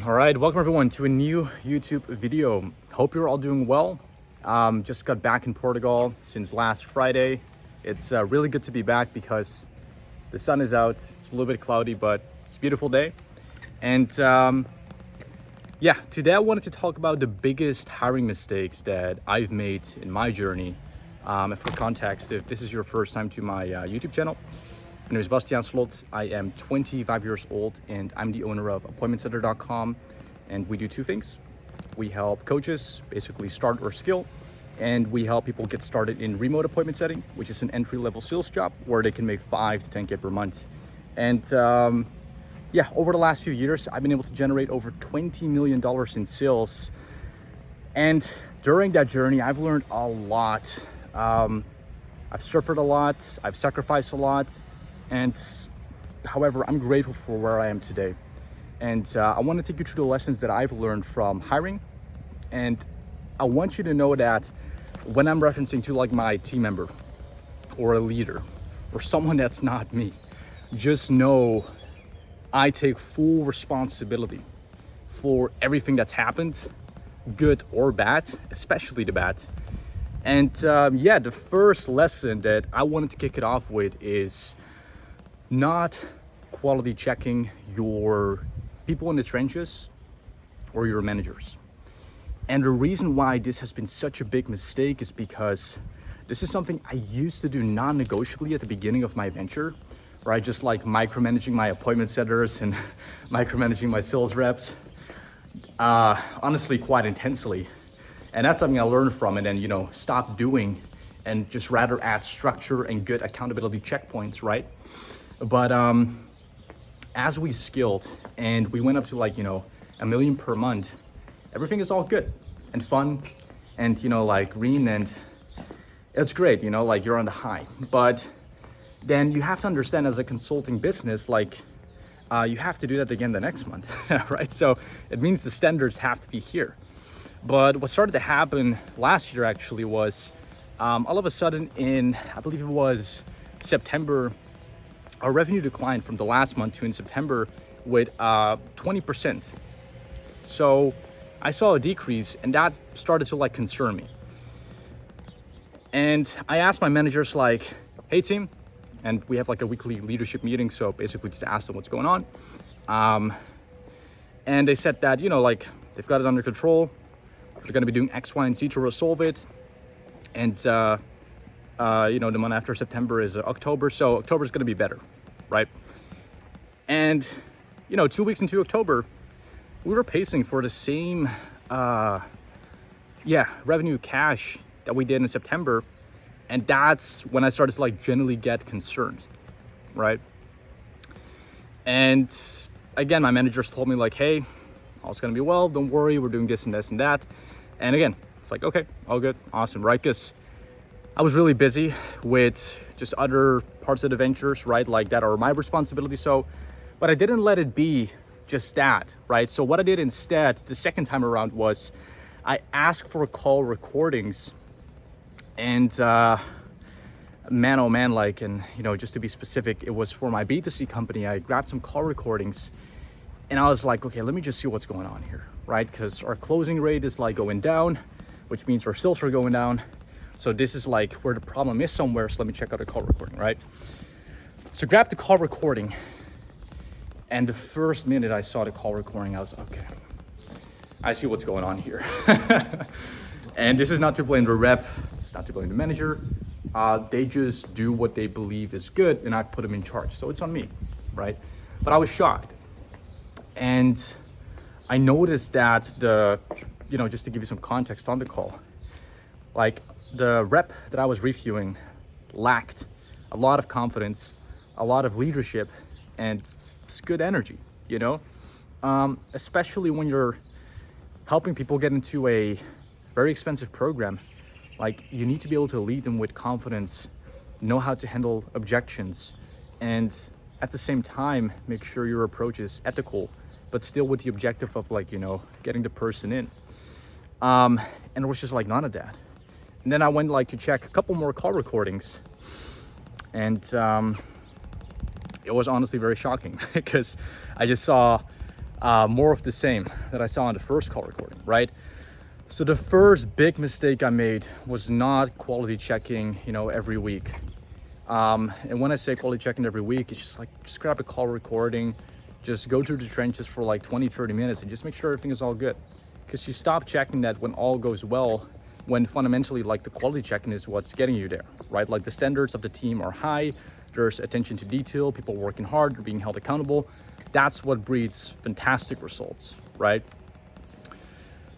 All right, welcome everyone to a new YouTube video. Hope you're all doing well. Just got back in Portugal since last Friday. It's really good to be back because the sun is out. It's a little bit cloudy, but it's a beautiful day. And yeah, today I wanted to talk about the biggest hiring mistakes that I've made in my journey. And for context, if this is your first time to my YouTube channel, my name is Bastiaan Slot. I am 25 years old and I'm the owner of appointmentsetter.com. And we do two things. We help coaches basically start or skill, and we help people get started in remote appointment setting, which is an entry-level sales job where they can make 5 to 10K per month. And yeah, over the last few years, I've been able to generate over $20 million in sales. And during that journey, I've learned a lot. I've suffered a lot, I've sacrificed a lot. And however, I'm grateful for where I am today. And I want to take you through the lessons that I've learned from hiring. And I want you to know that when I'm referencing to like my team member or a leader or someone that's not me, just know I take full responsibility for everything that's happened, good or bad, especially the bad. And yeah, the first lesson that I wanted to kick it off with is not quality checking your people in the trenches or your managers. And the reason why this has been such a big mistake is because this is something I used to do non-negotiably at the beginning of my venture, where I just like micromanaging my appointment setters and micromanaging my sales reps, honestly quite intensely. And that's something I learned from, and then stop doing and just rather add structure and good accountability checkpoints, right? But as we scaled and we went up to like $1 million per month, everything is all good and fun and like green, and it's great, like you're on the high. But then you have to understand, as a consulting business, like you have to do that again the next month, right? So it means the standards have to be here. But what started to happen last year actually was all of a sudden in, I believe it was September, our revenue declined from the last month to in September with 20%. So I saw a decrease, and that started to like concern me. And I asked my managers like, hey team, and we have like a weekly leadership meeting. So basically just asked them what's going on. And they said that, like they've got it under control. They're going to be doing X, Y, and Z to resolve it. And, the month after September is October. So October is going to be better, right? And, 2 weeks into October, we were pacing for the same, revenue cash that we did in September. And that's when I started to like generally get concerned, right? And again, my managers told me like, hey, all's going to be well. Don't worry. We're doing this and this and that. And again, it's like, okay, all good. Awesome. Right. Because I was really busy with just other parts of the ventures, right? Like that are my responsibility. So, but I didn't let it be just that, right? So what I did instead, the second time around, was I asked for call recordings, and man, oh man, like, and just to be specific, it was for my B2C company. I grabbed some call recordings, and I was like, okay, let me just see what's going on here, right? Because our closing rate is like going down, which means our sales are going down. So this is like where the problem is somewhere. So let me check out the call recording, right? So grab the call recording. And the first minute I saw the call recording, I was like, okay, I see what's going on here. And this is not to blame the rep. It's not to blame the manager. They just do what they believe is good, and I put them in charge. So it's on me, right? But I was shocked. And I noticed that just to give you some context on the call, like the rep that I was reviewing lacked a lot of confidence, a lot of leadership, and it's good energy, especially when you're helping people get into a very expensive program. Like, you need to be able to lead them with confidence, know how to handle objections, and at the same time, make sure your approach is ethical, but still with the objective of like, getting the person in. And it was just like none of that. And then I went like to check a couple more call recordings, and it was honestly very shocking because I just saw more of the same that I saw on the first call recording, right? So the first big mistake I made was not quality checking, every week. And when I say quality checking every week, it's just grab a call recording, just go through the trenches for like 20, 30 minutes and just make sure everything is all good. Because you stop checking that when all goes well, when fundamentally like the quality checking is what's getting you there, right? Like the standards of the team are high, there's attention to detail, people working hard, they're being held accountable. That's what breeds fantastic results, right?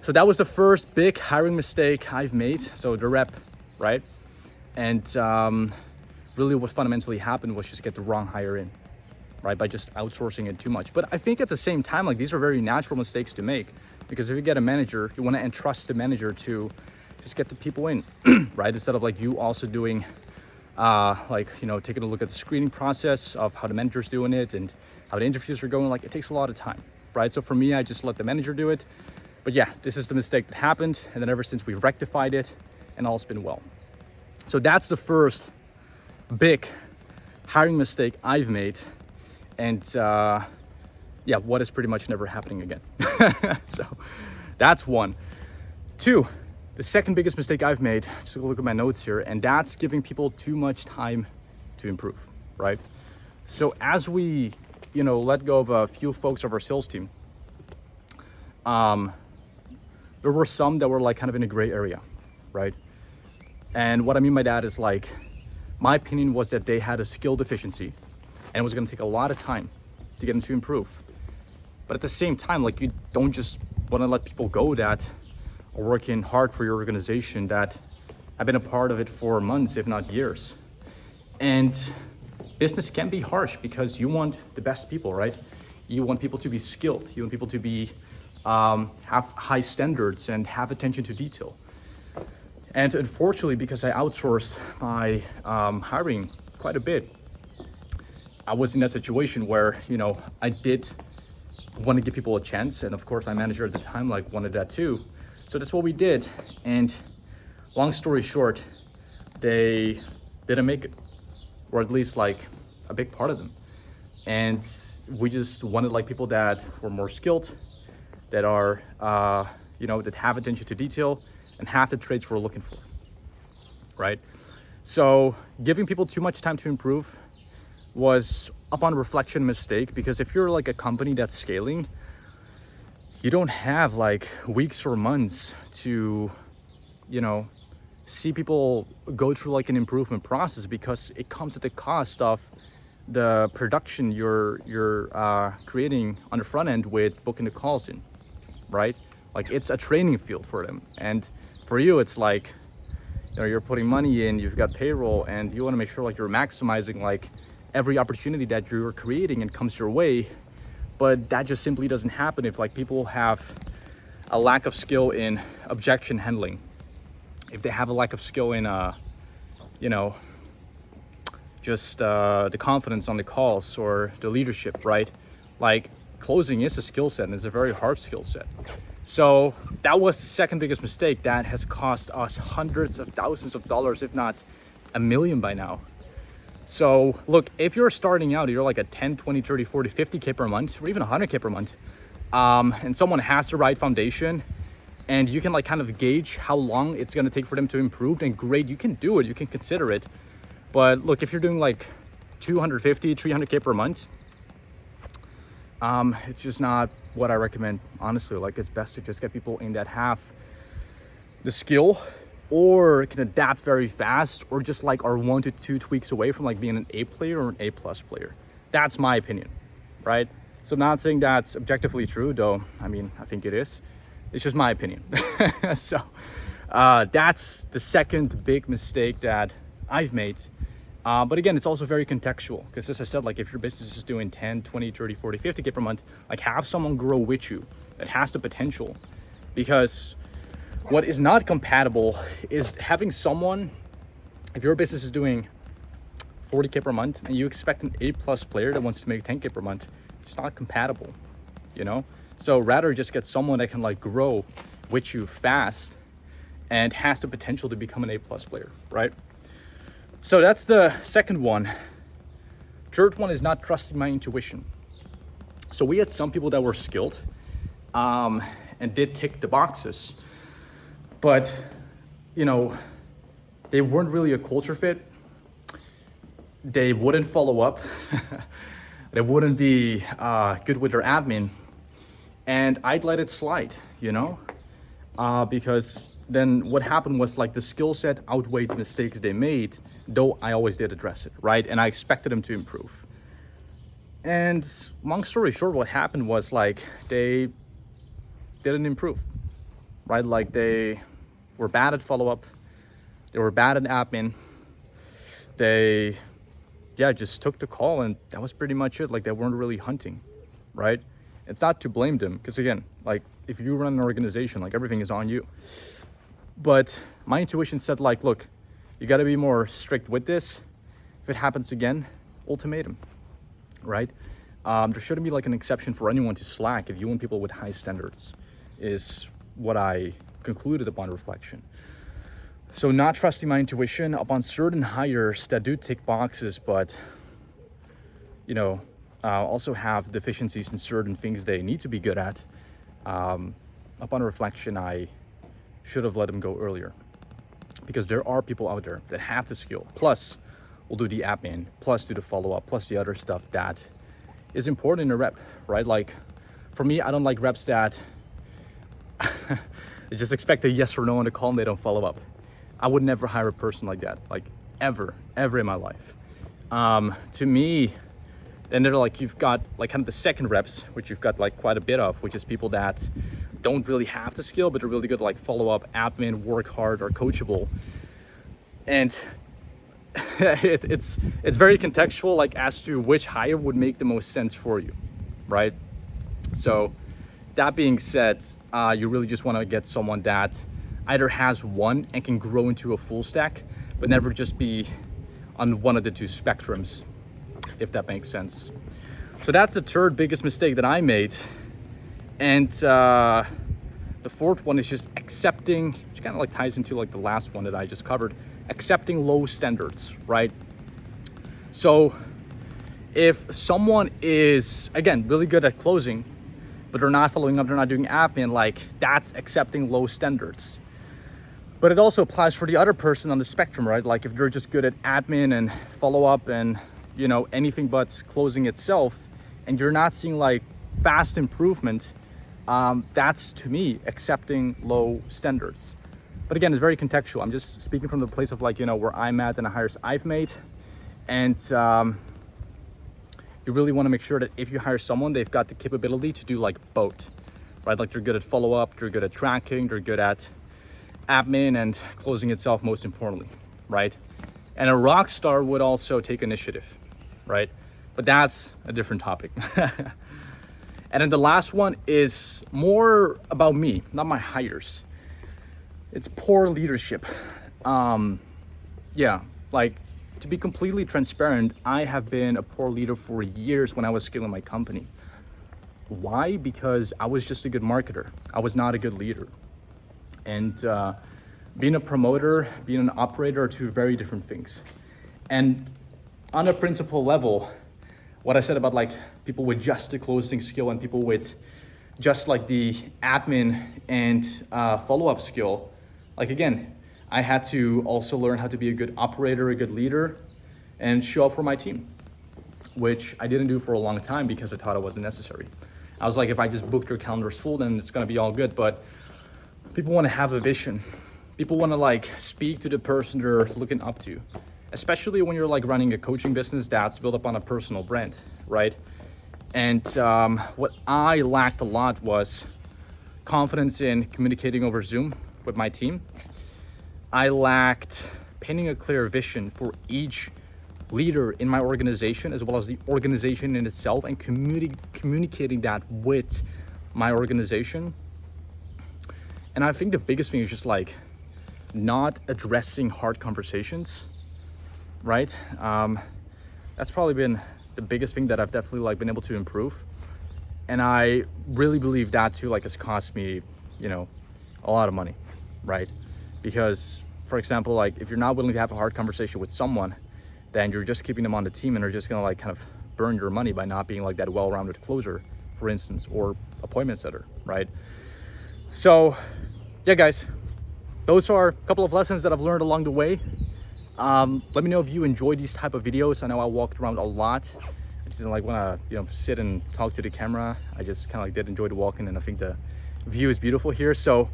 So that was the first big hiring mistake I've made. So the rep, right? And really what fundamentally happened was just get the wrong hire in, right? By just outsourcing it too much. But I think at the same time, like these are very natural mistakes to make, because if you get a manager, you want to entrust the manager to just get the people in, right? Instead of like you also doing taking a look at the screening process of how the manager's doing it and how the interviews are going. Like it takes a lot of time, right? So for me, I just let the manager do it. But yeah, this is the mistake that happened. And then ever since we've rectified it and all's been well. So that's the first big hiring mistake I've made. And what is pretty much never happening again. So that's one. Two, the second biggest mistake I've made, just look at my notes here, and that's giving people too much time to improve, right? So as we, let go of a few folks of our sales team, there were some that were like kind of in a gray area, right? And what I mean by that is like, my opinion was that they had a skill deficiency and it was gonna take a lot of time to get them to improve. But at the same time, like you don't just wanna let people go that are working hard for your organization, that have been a part of it for months, if not years. And business can be harsh because you want the best people, right? You want people to be skilled. You want people to be have high standards and have attention to detail. And unfortunately, because I outsourced my hiring quite a bit, I was in that situation where, I did want to give people a chance. And of course, my manager at the time wanted that too. So that's what we did. And long story short, they didn't make it, or at least a big part of them. And we just wanted people that were more skilled, that are, that have attention to detail and have the traits we're looking for, right? So giving people too much time to improve was, upon reflection, a mistake, because if you're a company that's scaling, you don't have weeks or months to, see people go through an improvement process, because it comes at the cost of the production you're creating on the front end with booking the calls in, right? It's a training field for them. And for you, it's you're putting money in, you've got payroll, and you want to make sure you're maximizing every opportunity that you're creating and comes your way. But that just simply doesn't happen if people have a lack of skill in objection handling, if they have a lack of skill in the confidence on the calls or the leadership, right? Closing is a skill set, and it's a very hard skill set. So that was the second biggest mistake that has cost us hundreds of thousands of dollars, if not $1 million by now. So look, if you're starting out, you're at 10, 20, 30, 40, 50K per month, or even 100K per month, and someone has the right foundation, and you can kind of gauge how long it's going to take for them to improve, then great, you can do it, you can consider it. But look, if you're doing 250, 300K per month, it's just not what I recommend, honestly. It's best to just get people in that have the skill, or can adapt very fast, or just are 1 to 2 tweaks away from being an A player or an A+ player. That's my opinion, right? So I'm not saying that's objectively true, though. I mean, I think it is. It's just my opinion. So that's the second big mistake that I've made. But again, it's also very contextual, because as I said, if your business is doing 10, 20, 30, 40, 50K per month, have someone grow with you that has the potential. Because what is not compatible is having someone, if your business is doing 40K per month and you expect an A+ player that wants to make 10K per month, it's not compatible, So rather just get someone that can grow with you fast and has the potential to become an A+ player, right? So that's the second one. Third one is not trusting my intuition. So we had some people that were skilled and did tick the boxes, but they weren't really a culture fit. They wouldn't follow up. They wouldn't be good with their admin, and I'd let it slide, because then what happened was like the skill set outweighed the mistakes they made, though I always did address it, right? And I expected them to improve. And long story short, what happened was like they didn't improve, right? Like they were bad at follow-up, they were bad at admin, they just took the call, and that was pretty much it. Like they weren't really hunting, right? It's not to blame them, because again, like if you run an organization, like everything is on you. But my intuition said like, look, you got to be more strict with this. If it happens again, ultimatum, right? There shouldn't be like an exception for anyone to slack if you want people with high standards, is what I concluded upon reflection. So not trusting my intuition upon certain hires that do tick boxes, but also have deficiencies in certain things they need to be good at. Upon reflection, I should have let them go earlier, because there are people out there that have the skill, plus will do the admin, plus do the follow-up, plus the other stuff that is important in a rep, right? Like for me, I don't like reps that they just expect a yes or no on the call and they don't follow up. I would never hire a person like that, like ever in my life. To me, then they're like, you've got like kind of the second reps, which you've got like quite a bit of, which is people that don't really have the skill, but they're really good to like follow up, admin, work hard, or coachable. And it's very contextual, like as to which hire would make the most sense for you, right? So that being said, you really just want to get someone that either has one and can grow into a full stack, but never just be on one of the two spectrums, if that makes sense. So that's the third biggest mistake that I made. And the fourth one is just accepting, which kind of like ties into like the last one that I just covered, accepting low standards, right? So if someone is, again, really good at closing, but they're not following up, they're not doing admin, like that's accepting low standards. But it also applies for the other person on the spectrum, right? Like if they're just good at admin and follow up and anything but closing itself, and you're not seeing like fast improvement, that's to me accepting low standards. But again, it's very contextual. I'm just speaking from the place of like, where I'm at and the hires I've made. And you really want to make sure that if you hire someone, they've got the capability to do like both, right? Like they're good at follow up, they're good at tracking, they're good at admin and closing itself, most importantly, right? And a rock star would also take initiative, right? But that's a different topic. And then the last one is more about me, not my hires. It's poor leadership. Like to be completely transparent, I have been a poor leader for years when I was scaling my company. Why? Because I was just a good marketer. I was not a good leader. And being a promoter, being an operator are two very different things. And on a principle level, what I said about like people with just the closing skill and people with just like the admin and follow-up skill, like again, I had to also learn how to be a good operator, a good leader, and show up for my team, which I didn't do for a long time because I thought it wasn't necessary. I was like, if I just book their calendars full, then it's gonna be all good. But people wanna have a vision. People wanna like speak to the person they're looking up to, especially when you're like running a coaching business that's built up on a personal brand, right? And what I lacked a lot was confidence in communicating over Zoom with my team. I lacked painting a clear vision for each leader in my organization, as well as the organization in itself, and communicating that with my organization. And I think the biggest thing is just like not addressing hard conversations, right? That's probably been the biggest thing that I've definitely like been able to improve. And I really believe that too like has cost me, a lot of money, right? Because, for example, like if you're not willing to have a hard conversation with someone, then you're just keeping them on the team and they're just gonna like kind of burn your money by not being like that well-rounded closer for instance, or appointment setter, right? So yeah, guys, those are a couple of lessons that I've learned along the way. Let me know if you enjoy these type of videos. I know I walked around a lot. I just didn't like want to, sit and talk to the camera. I just kind of like did enjoy the walking, and I think the view is beautiful here. So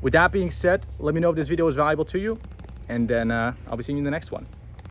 with that being said, let me know if this video was valuable to you, and then I'll be seeing you in the next one.